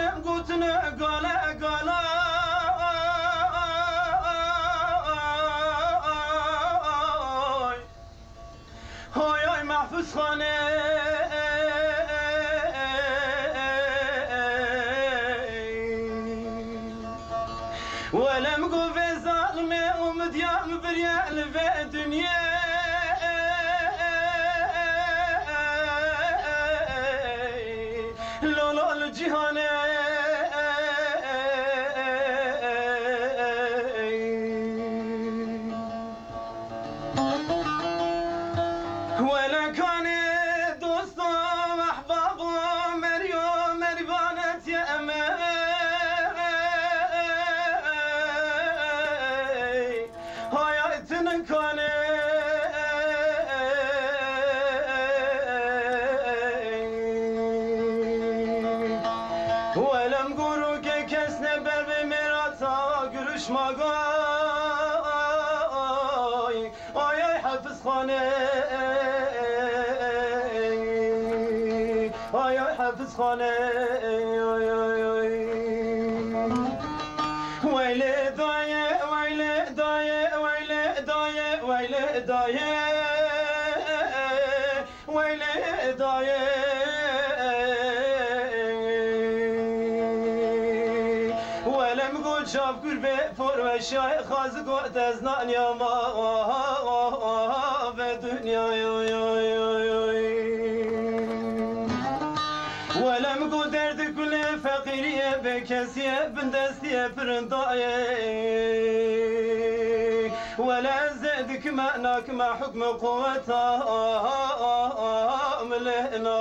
ولم قوتنا قالا هاي محفوظ خانه ولم قو في ظالمه ومديام بريال في الدنيا لولا الجهان ولا كان دوست واحباب مريبانة يا أمان هاي تنكان ولم قروك كسنا برب مراتا قرش ماغاي آي حفظ خانه آي حفظ خانه ويل دايه ويل دايه ويل دايه ويل دايه ويل دايه ولم قول شاف قربي فور وشاي خازق وتزنان يا ما في دنيا ولم قول درد كل فقيرية بكسية بندستية فرنداية ولا زادك معناك مع حكم قوتها ملهنا